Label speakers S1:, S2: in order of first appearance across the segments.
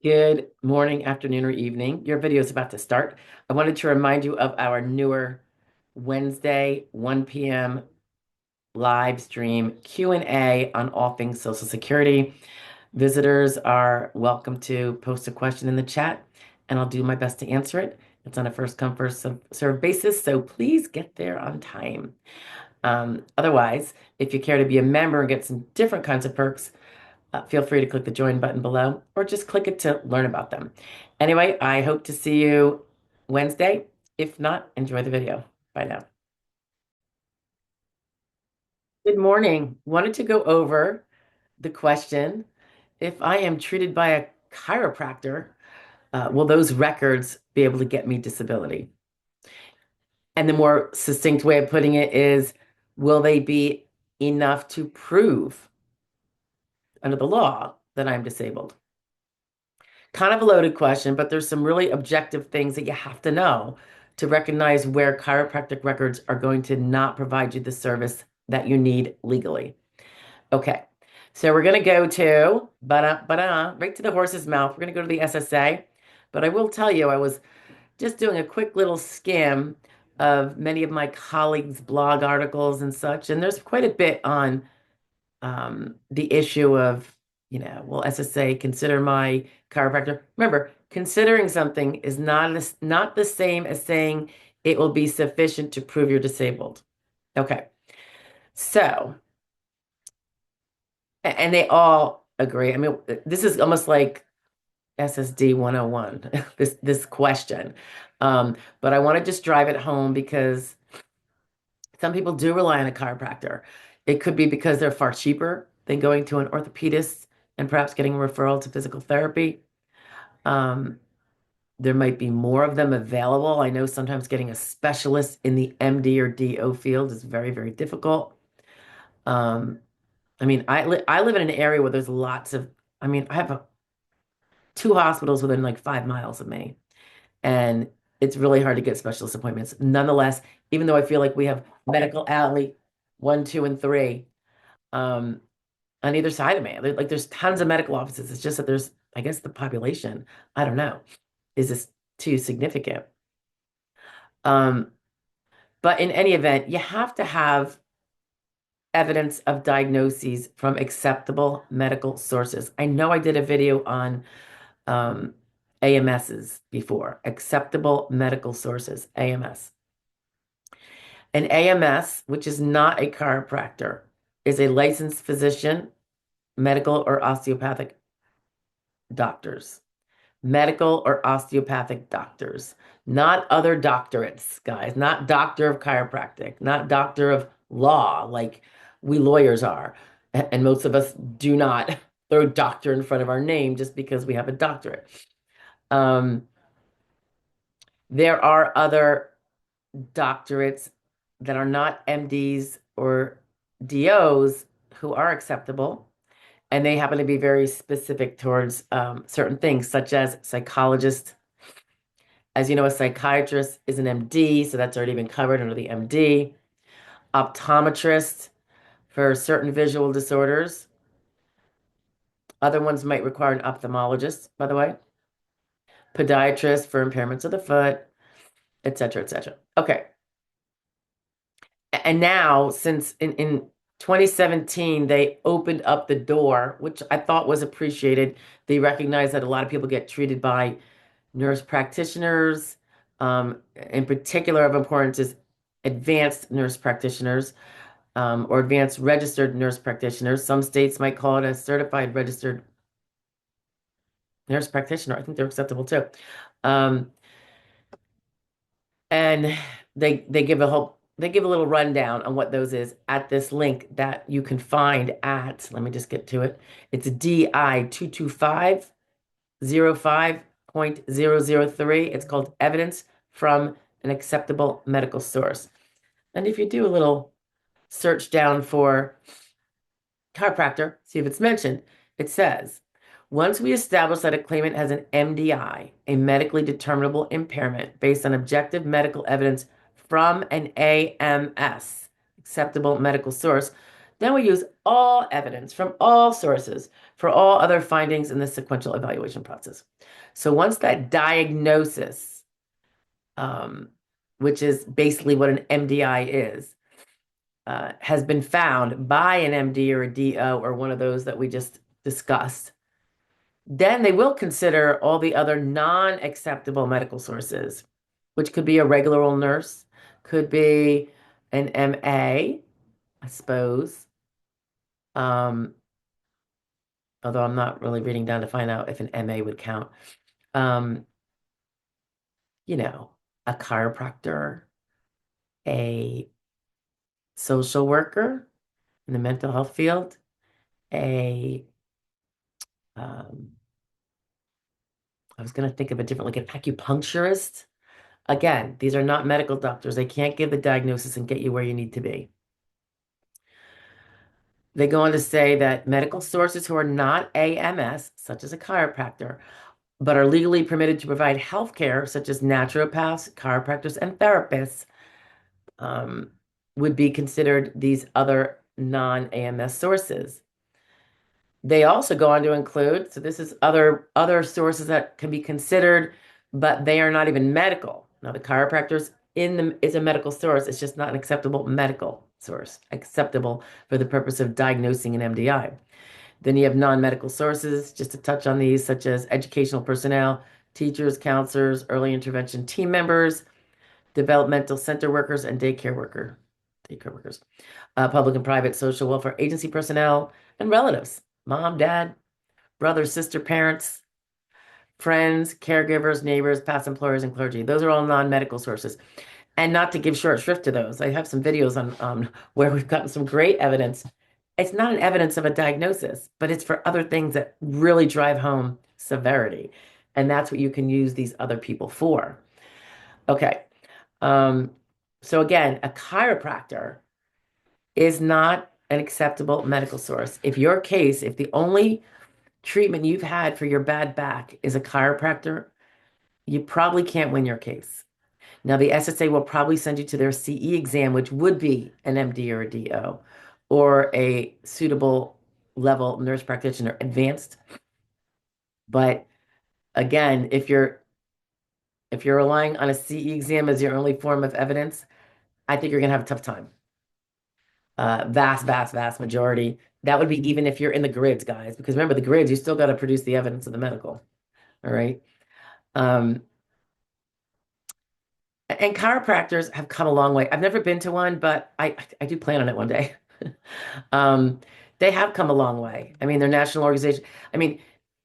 S1: Good morning, afternoon, or evening. Your video is about to start. I wanted to remind you of our newer Wednesday, 1 p.m. live stream Q&A on all things Social Security. Visitors are welcome to post a question in the chat, and I'll do my best to answer it. It's on a first come, first serve basis, so please get there on time. Otherwise, if you care to be a member and get some different kinds of perks, feel free to click the join button below or just click it to learn about them. Anyway, I hope to see you Wednesday. If not, enjoy the video. Bye now. Good morning. Wanted to go over the question, if I am treated by a chiropractor, will those records be able to get me disability? And the more succinct way of putting it is, will they be enough to prove under the law that I'm disabled? Kind of a loaded question, but there's some really objective things that you have to know to recognize where chiropractic records are going to not provide you the service that you need legally. Okay, so we're going to go to, right to the horse's mouth. We're going to go to the SSA, but I will tell you, I was just doing a quick little skim of many of my colleagues' blog articles and such, and there's quite a bit on the issue of, will SSA consider my chiropractor? Remember, considering something is not the same as saying it will be sufficient to prove you're disabled. Okay. So, and they all agree. I mean, this is almost like SSD 101, this question. But I want to just drive it home because some people do rely on a chiropractor. It could be because they're far cheaper than going to an orthopedist and perhaps getting a referral to physical therapy. Um, there might be more of them available. I know sometimes getting a specialist in the MD or DO field is very, very difficult. Um, I mean, I live in an area where there's lots of, I mean, I have two hospitals within like 5 miles of me, and it's really hard to get specialist appointments. Nonetheless, even though I feel like we have Medical Alley 1, 2, and 3, um, on either side of me. Like there's tons of medical offices. It's just that there's, I guess, the population, I don't know, is this too significant? Um, but in any event, you have to have evidence of diagnoses from acceptable medical sources. I know I did a video on um, AMSs before, acceptable medical sources, AMS. An AMS, which is not a chiropractor, is a licensed physician, medical or osteopathic doctors. Medical or osteopathic doctors, not other doctorates, guys, not doctor of chiropractic, not doctor of law, like we lawyers are. And most of us do not throw doctor in front of our name just because we have a doctorate. Um, there are other doctorates that are not MDs or DOs who are acceptable, and they happen to be very specific towards certain things, such as psychologist. As you know, a psychiatrist is an MD, so that's already been covered under the MD. Optometrist for certain visual disorders. Other ones might require an ophthalmologist, by the way. Podiatrist for impairments of the foot, et cetera, et cetera. Okay. And now, since in 2017, they opened up the door, which I thought was appreciated. They recognize that a lot of people get treated by nurse practitioners. In particular of importance is advanced nurse practitioners, or advanced registered nurse practitioners. Some states might call it a certified registered nurse practitioner. I think they're acceptable too. Um, and they give a little rundown on what those is at this link that you can find at, let me just get to it. It's DI 225.05.003. It's called Evidence from an Acceptable Medical Source. And if you do a little search down for chiropractor, see if it's mentioned, it says, once we establish that a claimant has an MDI, a medically determinable impairment based on objective medical evidence from an AMS, acceptable medical source, then we use all evidence from all sources for all other findings in the sequential evaluation process. So once that diagnosis, um, which is basically what an MDI is, has been found by an MD or a DO or one of those that we just discussed, then they will consider all the other non-acceptable medical sources, which could be a regular old nurse, could be an MA, I suppose. Um, Although I'm not really reading down to find out if an MA would count. Um, you know, a chiropractor, a social worker in the mental health field, a um, I was going to think of a different, like an acupuncturist. Again, these are not medical doctors. They can't give the diagnosis and get you where you need to be. They go on to say that medical sources who are not AMS, such as a chiropractor, but are legally permitted to provide health care, such as naturopaths, chiropractors, and therapists, um, would be considered these other non-AMS sources. They also go on to include, so this is other sources that can be considered, but they are not even medical. Now, the chiropractors in them is a medical source. It's just not an acceptable medical source, acceptable for the purpose of diagnosing an MDI. Then you have non-medical sources, just to touch on these, such as educational personnel, teachers, counselors, early intervention team members, developmental center workers, and daycare workers, public and private social welfare agency personnel, and relatives, mom, dad, brother, sister, parents, friends, caregivers, neighbors, past employers, and clergy. Those are all non-medical sources. And not to give short shrift to those, I have some videos on where we've gotten some great evidence. It's not an evidence of a diagnosis, but it's for other things that really drive home severity. And that's what you can use these other people for. Okay. Um, so again, a chiropractor is not an acceptable medical source. If the only treatment you've had for your bad back is a chiropractor, you probably can't win your case. Now, the SSA will probably send you to their CE exam, which would be an MD or a DO or a suitable level nurse practitioner, advanced. But again, if you're relying on a CE exam as your only form of evidence, I think you're going to have a tough time. Vast majority. That would be even if you're in the grids, guys, because remember the grids, you still got to produce the evidence of the medical. All right. Um, and chiropractors have come a long way. I've never been to one, but I do plan on it one day. Um, they have come a long way. I mean, they're national organization. I mean,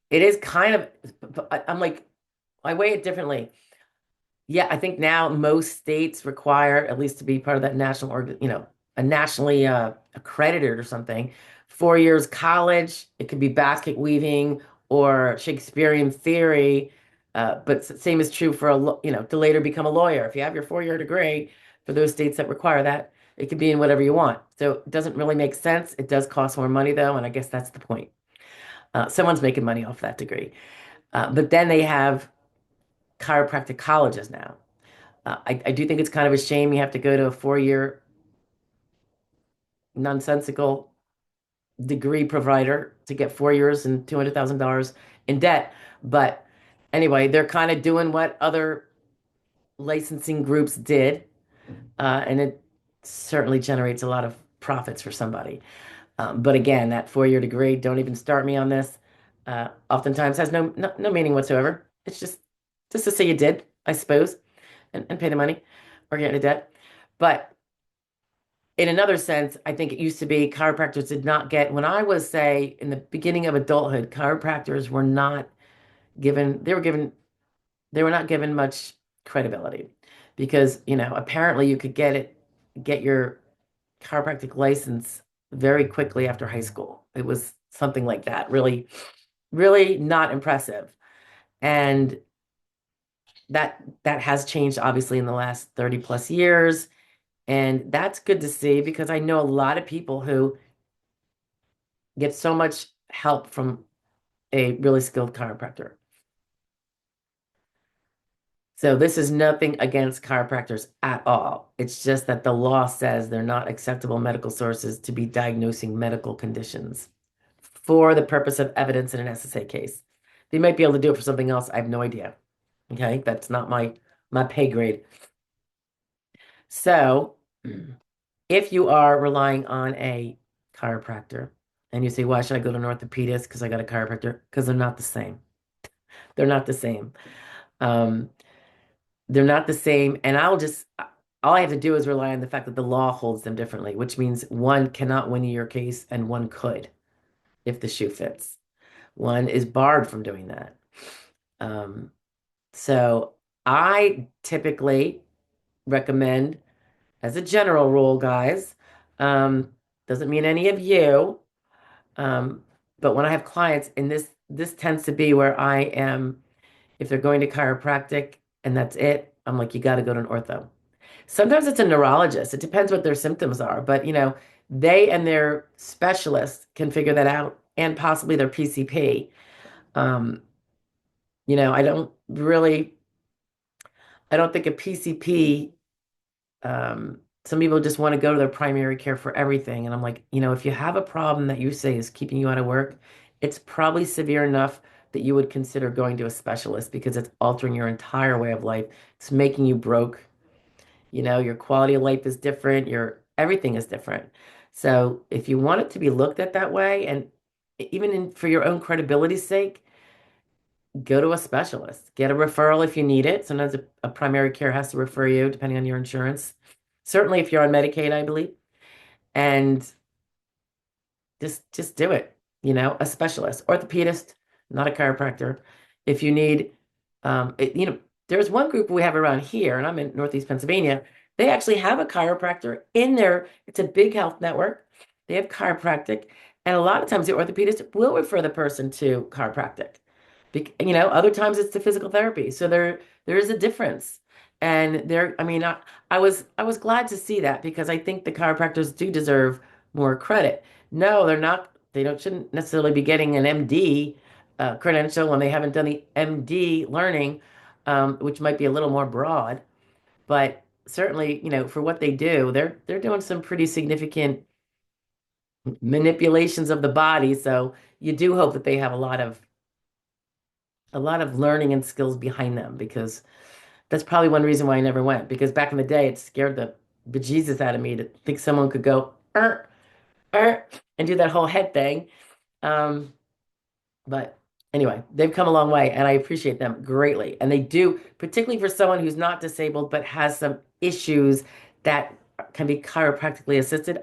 S1: it is kind of, I'm like, I weigh it differently. Yeah, I think now most states require at least to be part of that national org, a nationally accredited or something. 4 years college, it could be basket weaving or Shakespearean theory. But same is true for to later become a lawyer. If you have your 4 year degree for those states that require that, it could be in whatever you want. So it doesn't really make sense. It does cost more money though, and I guess that's the point. Someone's making money off that degree. But then they have chiropractic colleges now. I do think it's kind of a shame you have to go to a 4 year nonsensical degree provider to get 4 years and $200,000 in debt. But anyway, they're kind of doing what other licensing groups did, and it certainly generates a lot of profits for somebody. But again, that 4 year degree, don't even start me on this. Oftentimes has no meaning whatsoever. It's just to say you did, I suppose, and pay the money or get into debt. But in another sense, I think it used to be chiropractors did not get, when I was, say, in the beginning of adulthood, chiropractors were not they were not given much credibility because, apparently you could get your chiropractic license very quickly after high school. It was something like that, really, really not impressive. And that has changed obviously in the last 30 plus years. And that's good to see because I know a lot of people who get so much help from a really skilled chiropractor. So this is nothing against chiropractors at all. It's just that the law says they're not acceptable medical sources to be diagnosing medical conditions for the purpose of evidence in an SSA case. They might be able to do it for something else. I have no idea. Okay, that's not my pay grade. So, if you are relying on a chiropractor and you say, why should I go to an orthopedist? Because I got a chiropractor. Because they're not the same. They're not the same. Um, they're not the same. And all I have to do is rely on the fact that the law holds them differently, which means one cannot win your case and one could if the shoe fits. One is barred from doing that. Um, so I typically recommend, as a general rule, guys, doesn't mean any of you, um, but when I have clients, and this tends to be where I am, if they're going to chiropractic and that's it, I'm like, you got to go to an ortho. Sometimes it's a neurologist. It depends what their symptoms are, but they and their specialist can figure that out, and possibly their PCP. Um, I don't think a PCP, some people just want to go to their primary care for everything. And I'm like, if you have a problem that you say is keeping you out of work, it's probably severe enough that you would consider going to a specialist because it's altering your entire way of life. It's making you broke. Your quality of life is different, your everything is different. So if you want it to be looked at that way, and for your own credibility's sake, go to a specialist. Get a referral if you need it. Sometimes a primary care has to refer you, depending on your insurance. Certainly if you're on Medicaid, I believe. And just do it. A specialist, orthopedist, not a chiropractor. If you need, there's one group we have around here, and I'm in Northeast Pennsylvania. They actually have a chiropractor in there. It's a big health network. They have chiropractic, and a lot of times the orthopedist will refer the person to chiropractic. Other times it's to physical therapy. So there is a difference. And I mean, I was glad to see that because I think the chiropractors do deserve more credit. No, they're not. They don't shouldn't necessarily be getting an MD credential when they haven't done the MD learning, which might be a little more broad. But certainly, for what they do, they're doing some pretty significant manipulations of the body. So you do hope that they have a lot of learning and skills behind them, because that's probably one reason why I never went. Because back in the day, it scared the bejesus out of me to think someone could go er, and do that whole head thing. Um, but anyway, they've come a long way, and I appreciate them greatly. And they do, particularly for someone who's not disabled but has some issues that can be chiropractically assisted.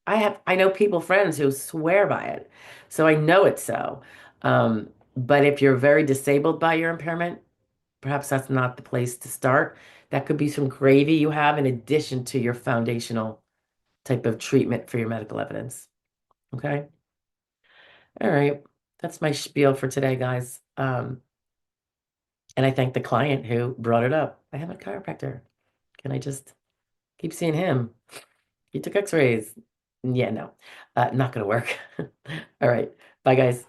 S1: I know people, friends who swear by it, so I know it's so. But if you're very disabled by your impairment, perhaps that's not the place to start. That could be some gravy you have in addition to your foundational type of treatment for your medical evidence. Okay. All right. That's my spiel for today, guys. And I thank the client who brought it up. I have a chiropractor. Can I just keep seeing him? He took x-rays. Yeah, no, not gonna work. All right. Bye, guys.